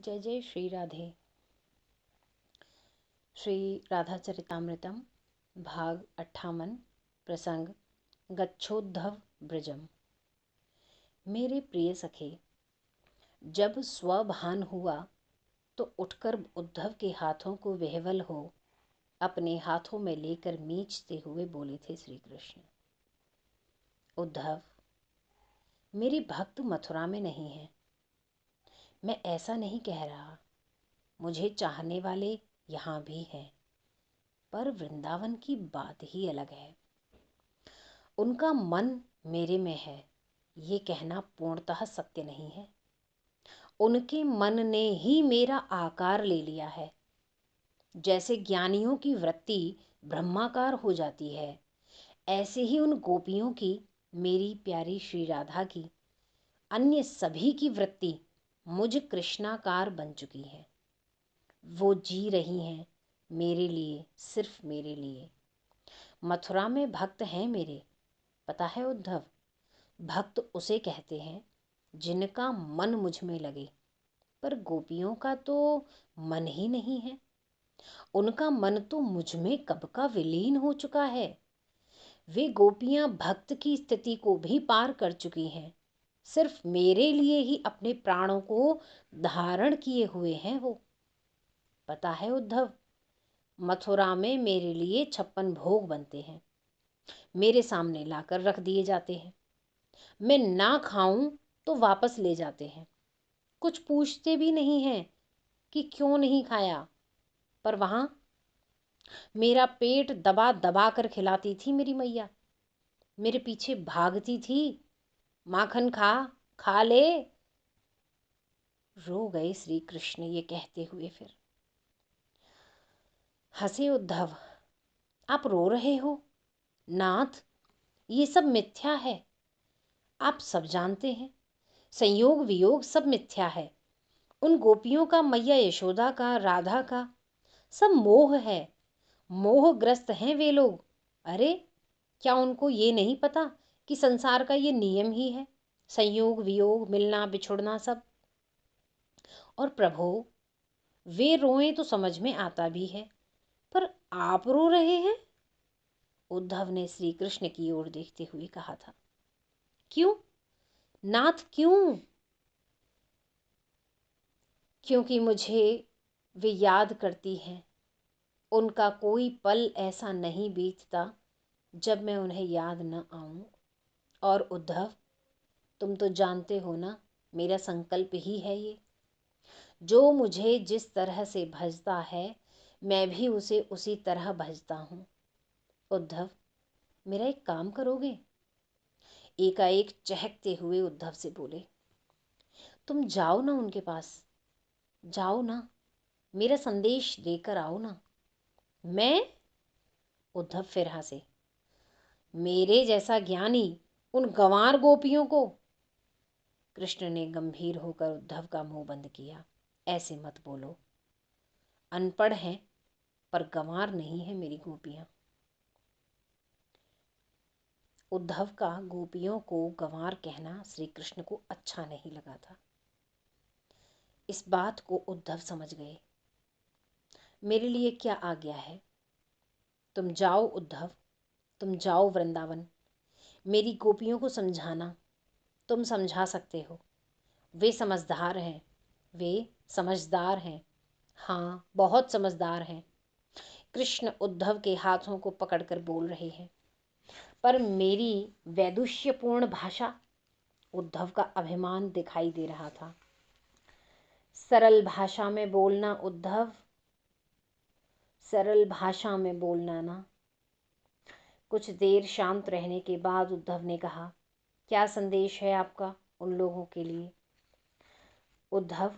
जय जय श्री राधे। श्री राधाचरितामृतम भाग 58 प्रसंग गच्छोद्धव ब्रजम। मेरे प्रिय सखे, जब स्वभान हुआ तो उठकर उद्धव के हाथों को विह्वल हो अपने हाथों में लेकर मींचते हुए बोले थे श्री कृष्ण, उद्धव, मेरे भक्त मथुरा में नहीं हैं। मैं ऐसा नहीं कह रहा, मुझे चाहने वाले यहाँ भी हैं, पर वृंदावन की बात ही अलग है। उनका मन मेरे में है, ये कहना पूर्णतः सत्य नहीं है। उनके मन ने ही मेरा आकार ले लिया है। जैसे ज्ञानियों की वृत्ति ब्रह्माकार हो जाती है, ऐसे ही उन गोपियों की, मेरी प्यारी श्री राधा की, अन्य सभी की वृत्ति मुझ कृष्णाकार बन चुकी है। वो जी रही हैं मेरे लिए, सिर्फ मेरे लिए। मथुरा में भक्त हैं मेरे, पता है उद्धव। भक्त उसे कहते हैं जिनका मन मुझ में लगे, पर गोपियों का तो मन ही नहीं है। उनका मन तो मुझ में कब का विलीन हो चुका है। वे गोपियां भक्त की स्थिति को भी पार कर चुकी हैं। सिर्फ मेरे लिए ही अपने प्राणों को धारण किए हुए हैं वो। पता है उद्धव, मथुरा में मेरे लिए 56 भोग बनते हैं, मेरे सामने लाकर रख दिए जाते हैं। मैं ना खाऊं तो वापस ले जाते हैं, कुछ पूछते भी नहीं हैं कि क्यों नहीं खाया। पर वहां मेरा पेट दबा दबा कर खिलाती थी मेरी मैया, मेरे पीछे भागती थी, माखन खा, खा ले। रो गए श्री कृष्ण ये कहते हुए। फिर हंसे उद्धव, आप रो रहे हो? नाथ, ये सब मिथ्या है। आप सब जानते हैं, संयोग वियोग सब मिथ्या है। उन गोपियों का, मैया यशोदा का, राधा का, सब मोह है। मोहग्रस्त हैं वे लोग। अरे, क्या उनको ये नहीं पता कि संसार का ये नियम ही है, संयोग वियोग, मिलना बिछुड़ना सब। और प्रभु, वे रोएं तो समझ में आता भी है, पर आप रो रहे हैं? उद्धव ने श्री कृष्ण की ओर देखते हुए कहा था। क्यों नाथ, क्यों? क्योंकि मुझे वे याद करती हैं। उनका कोई पल ऐसा नहीं बीतता जब मैं उन्हें याद न आऊं। और उद्धव, तुम तो जानते हो ना, मेरा संकल्प ही है ये। जो मुझे जिस तरह से भजता है, मैं भी उसे उसी तरह भजता हूँ। उद्धव, मेरा एक काम करोगे? एकाएक चहकते हुए उद्धव से बोले, तुम जाओ ना उनके पास, जाओ ना, मेरा संदेश देकर आओ ना। मैं? उद्धव फिर हंसे, मेरे जैसा ज्ञानी उन गंवार गोपियों को? कृष्ण ने गंभीर होकर उद्धव का मुंह बंद किया। ऐसे मत बोलो, अनपढ़ हैं पर गंवार नहीं है मेरी गोपियां। उद्धव का गोपियों को गंवार कहना श्री कृष्ण को अच्छा नहीं लगा था। इस बात को उद्धव समझ गए। मेरे लिए क्या आज्ञा है? तुम जाओ उद्धव, तुम जाओ वृंदावन, मेरी गोपियों को समझाना। तुम समझा सकते हो, वे समझदार हैं, वे समझदार हैं, हाँ बहुत समझदार हैं। कृष्ण उद्धव के हाथों को पकड़कर बोल रहे हैं, पर मेरी वैदुष्यपूर्ण भाषा, उद्धव का अभिमान दिखाई दे रहा था। सरल भाषा में बोलना उद्धव, सरल भाषा में बोलना ना। कुछ देर शांत रहने के बाद उद्धव ने कहा, क्या संदेश है आपका उन लोगों के लिए? उद्धव,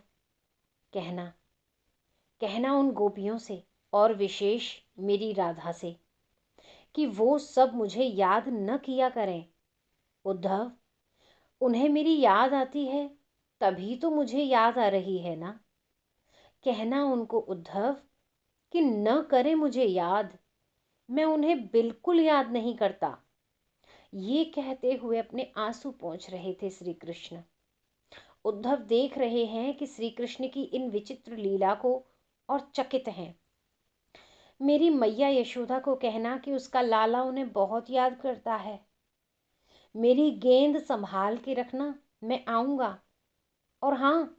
कहना कहना उन गोपियों से, और विशेष मेरी राधा से, कि वो सब मुझे याद न किया करें। उद्धव, उन्हें मेरी याद आती है तभी तो मुझे याद आ रही है ना। कहना उनको उद्धव कि न करें मुझे याद, मैं उन्हें बिल्कुल याद नहीं करता। ये कहते हुए अपने आंसू पोंछ रहे थे श्री कृष्ण। उद्धव देख रहे हैं कि श्री कृष्ण की इन विचित्र लीला को और चकित हैं। मेरी मैया यशोदा को कहना कि उसका लाला उन्हें बहुत याद करता है। मेरी गेंद संभाल के रखना, मैं आऊँगा। और हाँ,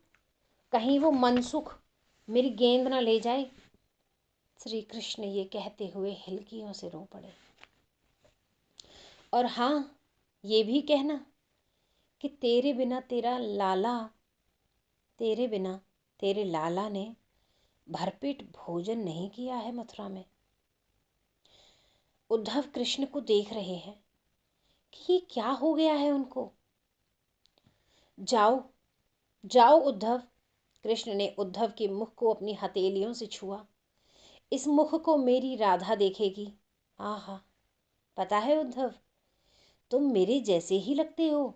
कहीं वो मनसुख मेरी गेंद ना ले जाए। श्री कृष्ण ये कहते हुए हिलकियों से रो पड़े। और हाँ, ये भी कहना कि तेरे बिना तेरे लाला ने भरपेट भोजन नहीं किया है मथुरा में। उद्धव कृष्ण को देख रहे हैं कि ये क्या हो गया है उनको। जाओ जाओ उद्धव। कृष्ण ने उद्धव के मुख को अपनी हथेलियों से छुआ। इस मुख को मेरी राधा देखेगी। आहा, पता है उद्धव, तुम मेरे जैसे ही लगते हो,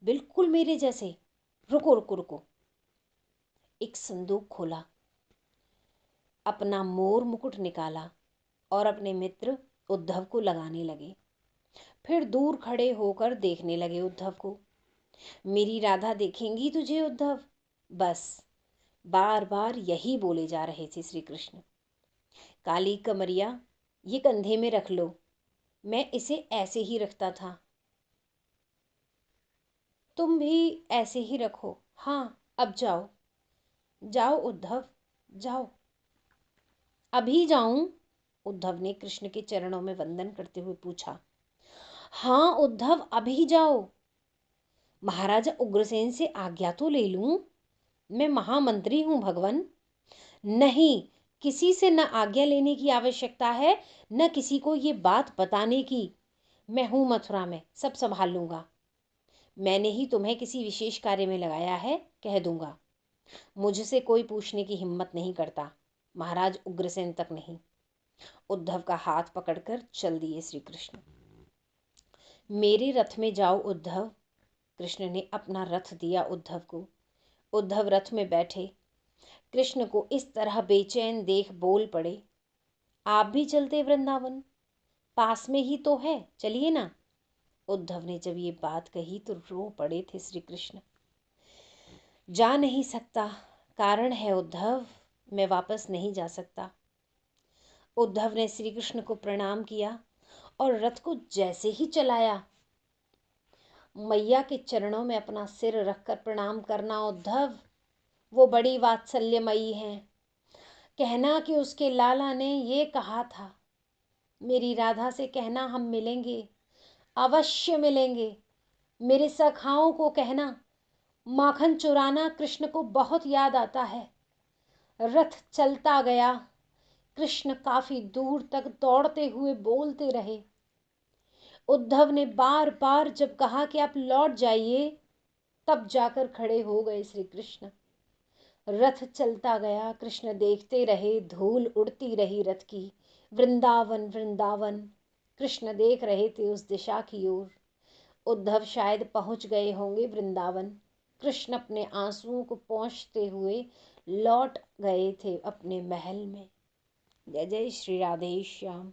बिल्कुल मेरे जैसे। रुको रुको रुको। एक संदूक खोला, अपना मोर मुकुट निकाला और अपने मित्र उद्धव को लगाने लगे। फिर दूर खड़े होकर देखने लगे उद्धव को। मेरी राधा देखेंगी तुझे उद्धव, बस बार बार यही बोले जा रहे थे श्री कृष्ण। काली कमरिया, ये कंधे में रख लो, मैं इसे ऐसे ही रखता था, तुम भी ऐसे ही रखो। हाँ, अब जाओ जाओ उद्धव, जाओ। अभी जाऊं? उद्धव ने कृष्ण के चरणों में वंदन करते हुए पूछा। हाँ उद्धव, अभी जाओ। महाराजा उग्रसेन से आज्ञा तो ले लूं, मैं महामंत्री हूं भगवान। नहीं, किसी से न आज्ञा लेने की आवश्यकता है, न किसी को ये बात बताने की। मैं हूं मथुरा में, सब संभाल लूंगा। मैंने ही तुम्हें किसी विशेष कार्य में लगाया है, कह दूंगा। मुझसे कोई पूछने की हिम्मत नहीं करता, महाराज उग्रसेन तक नहीं। उद्धव का हाथ पकड़कर चल दिए श्री कृष्ण। मेरे रथ में जाओ उद्धव। कृष्ण ने अपना रथ दिया उद्धव को। उद्धव रथ में बैठे। कृष्ण को इस तरह बेचैन देख बोल पड़े, आप भी चलते वृंदावन, पास में ही तो है, चलिए ना। उद्धव ने जब ये बात कही तो रो पड़े थे श्री कृष्ण। जा नहीं सकता, कारण है उद्धव, मैं वापस नहीं जा सकता। उद्धव ने श्री कृष्ण को प्रणाम किया और रथ को जैसे ही चलाया, मैया के चरणों में अपना सिर रखकर प्रणाम करना उद्धव, वो बड़ी वात्सल्यमयी हैं। कहना कि उसके लाला ने ये कहा था, मेरी राधा से कहना हम मिलेंगे, अवश्य मिलेंगे। मेरे सखाओं को कहना, माखन चुराना कृष्ण को बहुत याद आता है। रथ चलता गया। कृष्ण काफी दूर तक दौड़ते हुए बोलते रहे। उद्धव ने बार बार जब कहा कि आप लौट जाइए, तब जाकर खड़े हो गए श्री कृष्ण। रथ चलता गया, कृष्ण देखते रहे, धूल उड़ती रही रथ की। वृंदावन वृंदावन, कृष्ण देख रहे थे उस दिशा की ओर। उद्धव शायद पहुंच गए होंगे वृंदावन। कृष्ण अपने आंसुओं को पोंछते हुए लौट गए थे अपने महल में। जय जय श्री राधे श्याम।